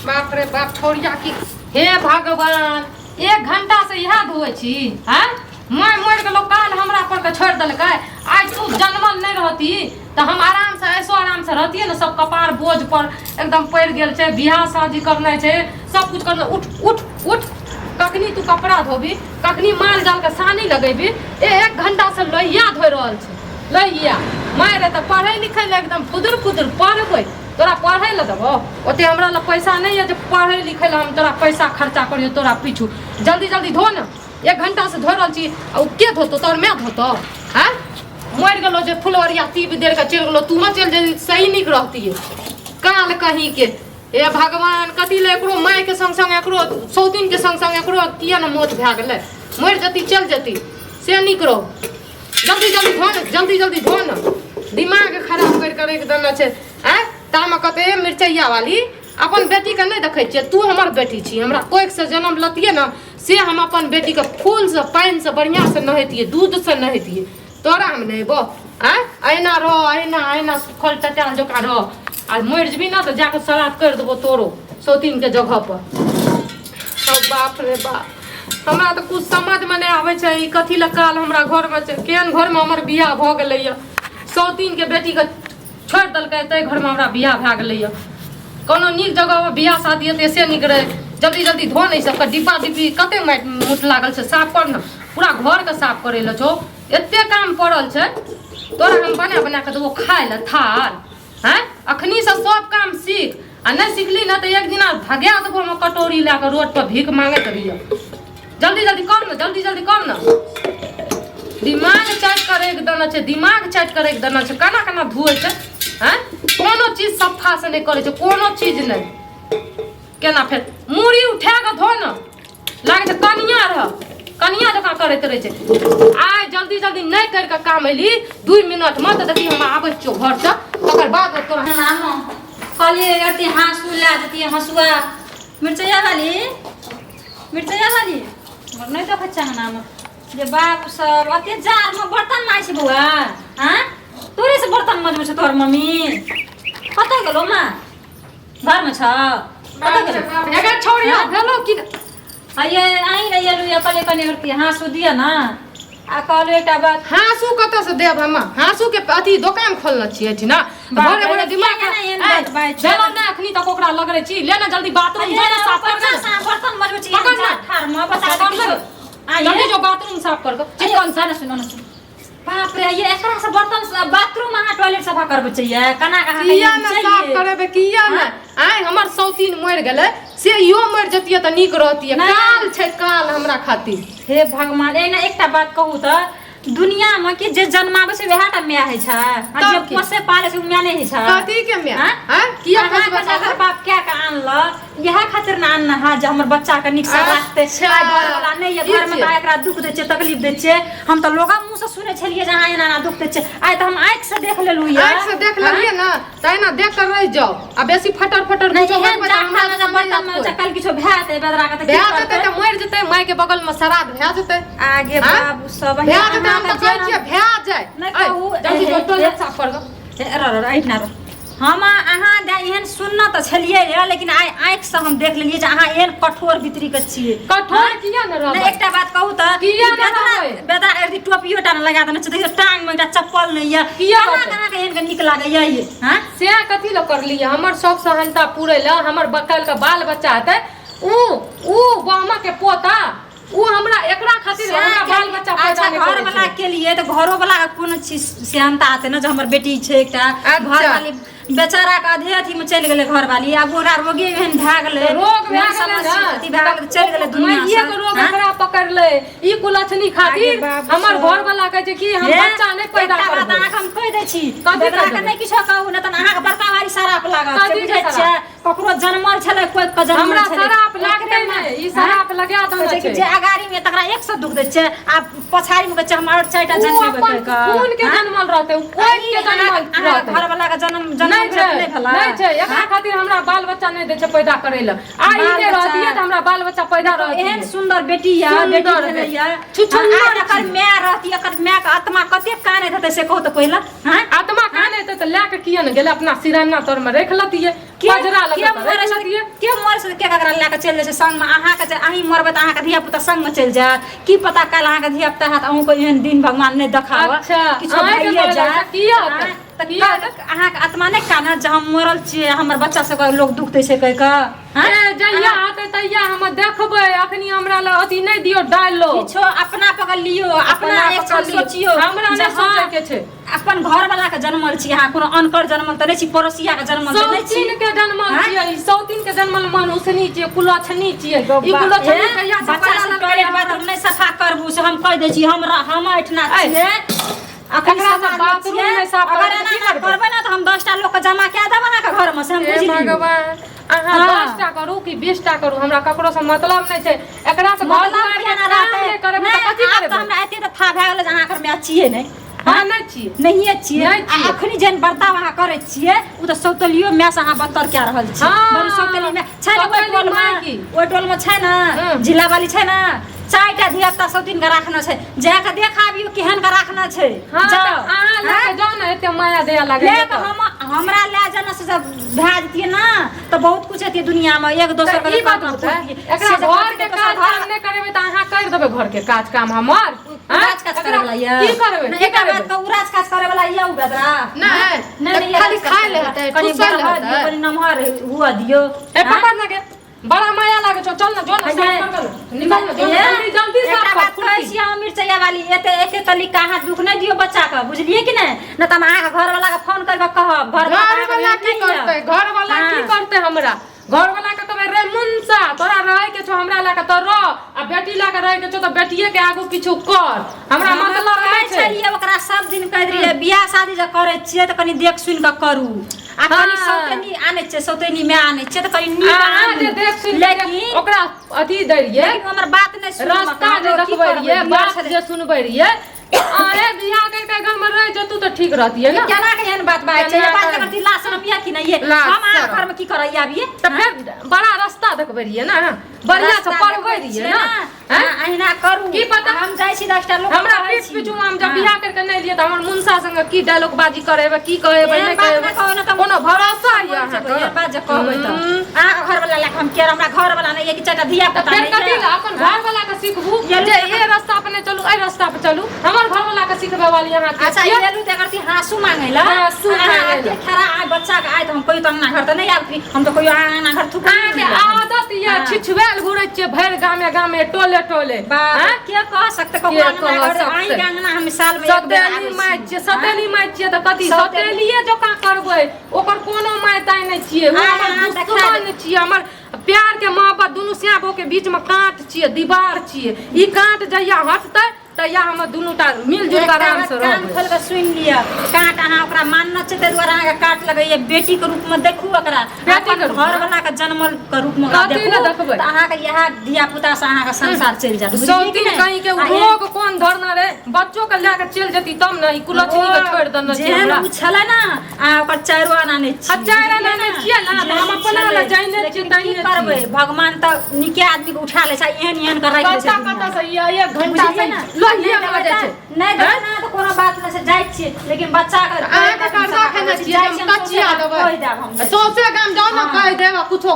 बाप रे बाप छोड़िया की हे भगवान 1 घंटा से यह धोए छी हैं मैं मर गेलो काल हमरा पर के छोड़ देलकै आज तू जन्मल नहीं रहती तो हम आराम से ऐसो आराम से रहती ना सब कपार बोझ पर एकदम पड़ गेल छे बियाह शादी करना छे सब कुछ करना उठ उठ उठ कखनी तू कपड़ा धोबी कखनी माल जाल के सानी लगेबी 1 घंटा से लोहिया धोइ रहल छे लोहिया मारे तो पढ़े लिखे ले एकदम फुदुर फुदुर पढ़बै तोरा पढ़े ले देबो ओते हमरा ल पैसा नहीं है जे पढ़े लिखे ले हम तोरा पैसा खर्चा करियो तोरा पीछू जल्दी जल्दी धो ना 1 घंटा से धो रहल छी आ के धोतो तोर मैं धोतो हैं मर गेलो जे फुलवरिया तीब देर के चल गेलो तू न चल जे सही निक रहती है काल कहीं के ए भगवान कथी ले एकरो माय के संग संग एकरो सौतीन के संग संग एकरो किया न मौत भए गेलै मर जती चल जती से निक रहो जल्दी जल्दी धो न जल्दी जल्दी धो न दिमाग खराब कर के देना छै हैं तामा कते मिर्चैया वाली अपन बेटी के नहीं देखे छियै तू हमर बेटी छी हमरा कोइक से जन्म लतिए न से हम अपन बेटी के फूल से पानी से बढ़िया से नहैतिए दूध से नहैतिए तोरा हम नहबो हैं ऐना रो ऐना सुखल टटाल जोका रो आ मर जबी ना तो जाके श्राद्ध कर देबो तोरो सौतीन के जगह पर बाप रे बाप हमरा तो कुछ समझ में नहीं आवे छै ई कथी ल काल हमरा घर में छै केहन घर में हमर बियाह भ गेलै य सौतीन के बेटी के छोड़ दलकै तै घर में हमरा बियाह भए गेलै य कोनो नीक जगह पर बियाह शादी हेतै से नीक रहे जल्दी जल्दी धो नहीं सबके डिब्बा डिब्बी कते माटि मुठ लागल छै साफ कर न पूरा घर के साफ करे ल छौ एते काम पड़ल छै तोरा हम बना बना के देबो खाय ल थाल हैं अखनी से सब काम सीख आ नहीं सीखली ना तो एक दिन भगा देबो हम कटोरी ला के रोड पर भीख मांगत रहियो जल्दी जल्दी कर न जल्दी जल्दी कर न दिमाग चाट करे के देना छै दिमाग चाट करे के देना छै केना केना धुए छै हैं कोनो चीज सफा से नहीं करे छै कोनो चीज नहीं केना फिर मूड़ी उठा के धो न लागे छै कनिया जका करैत रहे छै आइ जल्दी जल्दी नहीं कर के काम एली 2 मिनट में तो देखी हम आबै छियो घर से तकर बाद तोरा कहलिए अति हाँसू ला देती हंसुआ मिर्चैया वाली नहीं देखे चाहना जे बाबू सब अते जार में बर्तन माइ छै बुआ हां तोरे से बर्तन मजबू छै तोर मम्मी कतै गेलो मां घर में छ कतै गेलो एगा छोड़िया भेलो कि आइए आई रहिए लुया कले कने करती हाँसू दिया ना आ कहलो एकटा बात हाँसू कत से देब हम हाँसू के अथी दुकान खोलना छिए छी ना भोरे भोरे दिमाग चलो ना अखनी तक ओकरा लगरे छी ले ना जल्दी बाथरूम जा ना साफ कर बर्तन मजबू छै ठार में बता दे जल्दी जो बाथरूम साफ कर दो चिकन सा ना सुनो ना बाप रे ये एकरा से बर्तन बाथरूम अहाँ टॉयलेट सफा करबै चाहिए कना कहा किया ना साफ करबे किया ना आइ हमर सौतीन मर गेलै से यो मर जतिए त नीक रहतिए काल छै काल हमरा खातिर हे भगवान एना एकटा बात कहू त दुनिया में के जे जन्मावे से वेहा टा माय है छै आ जे पोसे पाले से माय नहीं है छै कथी के माय हां किया अगर बाप क्या का आनल यह खातिर ना आनना है जे हमर बच्चा के निक से राखते घर वाला नहीं है घर में का एकरा दुख दे छै तकलीफ दे छै हम त लोगा मुंह से सुने छलिए जहां एना ना दुख दे छै आइ त हम आंख से देख लेलु या आंख से देख लेलिए ना तैना देख कर रह जाओ आ बेसी फटर फटर नहीं है हमरा बर्तन में चकल किछो भैत बेदरा के त भै जते त मर जते माय के बगल में श्राद्ध भै जते आगे बाबू सब भै जते हम त कहै छियै भै जाय नहीं कहू जल्दी जो टॉयलेट साफ कर दो ऐठना रो हम अहाँ एहन सुनना तो छलिए रे लेकिन आइ आंख से हम देख लेलिए जे अहाँ एहन कठोर भितरी के छिए कठोर किया न रहबै एकटा बात कहू त किया न रहबै बेदा एरदी टोपियो टा न लगा देने छै देखियो टांग में एकटा चप्पल नहीं है किया कना के एहन के निक लागै ये हां से कथि ल करलिए हमर शौक सहनता पूरे ल हमर बकल के बाल बच्चा हेतै ऊ बामा के पोता ऊ हमरा एकरा खातिर हमरा बाल बच्चा पैदा नहीं घर वाला के लिए तो घरो वाला कोनो चीज सेहनता आते ना जो हमर बेटी छै एकटा घर वाली बेचारा का आधे अथी में चल गेले घर वाली अब ओरा रोगी एहन भए गेले रोग भए गेले अथी भए गेले चल गेले दुनिया से ये के रोग एकरा पकड़ ले ई कुलछनी खातिर हमर घर वाला कहै छै कि हम बच्चा नहीं पैदा करब अहाँ हम कह दै छी बेटा के नहीं किछो कहू न त अहाँ के बड़का भारी शराप लागत बुझै छै ककरो जन्मल छले कोइ के जन्मल हमरा छले शराप लागतै नहीं ई शराप लगा दो छै जे अगाड़ी में तकरा 100 दुख दै छै आ पछाड़ी में कहै छै हमर 4टा जन्मेबे के खून के जन्मल रहतै कोइ के जन्मल रहतै घर वाला के जन्म नहीं छै एकरा खातिर हमरा बाल बच्चा नहीं दे छै पैदा करे ल आई ने रहतिए त हमरा बाल बच्चा पैदा रहत एहन सुंदर बेटी या बेटी भेलैया छुछुन्नर एकर माय रहती एकर माय के आत्मा कते कानैत हेतै से कहू त पहिला हां आत्मा कानैत त ला के किया न गेल अपना सिराना तर में रख लतिए पजरा लगे के मरे से के ककरा लेके चल जाय छै संग में अहाँ के अहीं मरबे त अहाँ के धिया पुता संग में चल जा की पता काल अहाँ के धिया पुता हाथ अहूँ को एहन दिन भगवान नहीं देखावा किछो भइए जाय किया अहाँ के आत्मा नहीं काना जे हम मरल छियै हमर बच्चा सब लोग दुख दै छै कह के जइया आते तइया हम देखबै अखनी हमरा ल अथी नहीं दियो डाल लो किछो अपना पकड़ लियो अपना एक सोचियो हमरा नहीं सोचे के छै अपन घर वाला के जन्मल छी अहाँ कोनो अनकर जन्मल त नहीं छी पड़ोसिया के जन्मल त नहीं छी सौतीन के जन्मल छियै सौतीन के जन्मल मनुष्यनी छियै कुलछनी छियै ई कुलछनी कहिया से बच्चा सब करे बात हम नहीं सफा करबू से हम कह दै छी हमरा हम ऐठना छियै एकरा से बाथरूम में साफ अगर एना करबै ना त हम 10 टा लोग के जमा के देब ना के घर में से हम बुझि भगवान अहाँ 10 टा करू कि 20 टा करू हमरा ककरो से मतलब नहीं छै एकरा से घर में ना रहते करबै त कथि करबै हमरा एते त था भए गेल जे अहाँ घर में छियै नहीं हां नहीं छियै नहीं छियै अखनी जेन बर्ताव अहाँ करे छियै उ त सौतलियो में से अहाँ बत्तर क्या रहल छी बड़ी सौतली में छै ओइ टोल में छै ना जिला वाली छै ना 4 टा धिया पुता सौतीन के राखना छै जाके देखाबियो केहन के राखना छै जाओ अहाँ लेके जाओ ना एते माया दया लागे ले त हमरा ले जाना से जब भए जतिए ना त बहुत कुछ हेतिए दुनिया में एक दोसर के बात एकरा घर के काज काम नहीं करबे त अहाँ कर देबे घर के काज काम हमर राज काज करे वाला ये की करबे एक बात का राज काज करे वाला ये उगदरा नहीं खाली खाए ले होतै कुशल होतै बड़ी नमहर हुआ दियो ए पकड़ लगे बड़ा माया लागे छ चल ना जो ना निकल ना जल्दी साफ कर कहै छी हम मिर्चैया वाली एते एते तली कहाँ दुख नहीं दियो बच्चा का बुझलिए कि नहीं न त हम अहाँ के घर वाला के फोन कर के कहब घर वाला की करते घर वाला की करते हमरा घर वाला के कहबे रे मुंसा तोरा रहे के छो हमरा ला के तो रह आ बेटी ला के रहे के छो तो बेटिए के आगू किछु कर हमरा मतलब नहीं छै ओकरा सब दिन कह दिए बियाह शादी जे करे छिए त कनी देख सुन के करू आ कनी सौतेनी आने छै सौतेनी में आने छै त कनी नीक जे देख सुन लेकिन ओकरा अथी दै रिए हमर बात नहीं सुन रास्ता जे देखबै रिए बात जे सुनबै रिए अरे बियाह करके घर में रह जतू तो ठीक रहती है ना केना के एहन बात बात छै बात करती लाश रुपया कि नहीं ये हम आ घर में की करैया अभी त फिर बड़ा रास्ता देखबै रिए ना बढ़िया से पढ़बै रिए ना अहिना करू की पता हम जाय छी 10 टा लोग हमरा पीठ पिछू हम जब बियाह करके नहीं लिए त हमर मुंसा संग की डायलॉग बाजी करेबे की कहेबे नहीं कहेबे कोनो भरोसा है अहाँ बात जे कहबै त अहाँ घर वाला ला हम केर हमरा घर वाला नहीं है कि चाटा धिया पुता नहीं कथि ला अपन घर वाला के सीखबू जे ए रास्ता पे नहीं चलू ए रास्ता पे चलू हमर घर वाला के सीखबे वाली यहां के अच्छा येलू ते करती हासू मांगैला हासू मांगैला खरा आ बच्चा के आय त हम कोई त अंगना घर त नहीं आबती हम तो कोई अंगना घर थुक के आदत ये छिछवेल घुरै छै भर गामे टोले टोले हां के कह सकते को आई अंगना हम साल में सतेली माय छियै त कथि सतेलिए जोका करबै ओकर कोनो माय ताय नहीं छियै हमर दुश्मन छियै हमर प्यार के मोहब्बत दुनु सियाबो के बीच में कांट छियै दीवार छियै ई कांट जहिया हटतै तैया हम दुनु ता मिलजुल के आराम से रहबै खोल के सुन लिया काट अहाँ ओकरा मानना छै ते द्वारा अहाँ के काट लगैया बेटी के रूप में देखू ओकरा बेटी के घर वाला के जन्मल के रूप में देखू त अहाँ के यह धिया पुता से अहाँ के संसार चल जात सौतीन कहीं के रोग कोन धरना रे बच्चों के लेके चल जती तब न ई कुलछनी के छोड़ दन छै जेहन उ छले ना अहाँ ओकर चारो आना नहीं छी चारो आना नहीं छियै ना हम अपना ला जाने छी तई करबै भगवान त निके आदमी के उठा ले छै एहन कर राख ले छै कता से 1 घंटा से लोहिया लगा जाय छै नहीं देखना तो कोनो बात नहीं से जाय छी लेकिन बच्चा के आके कर राखे न छियै हम कचिया देबै सोसे गाम जाओ न कह देबा कुछो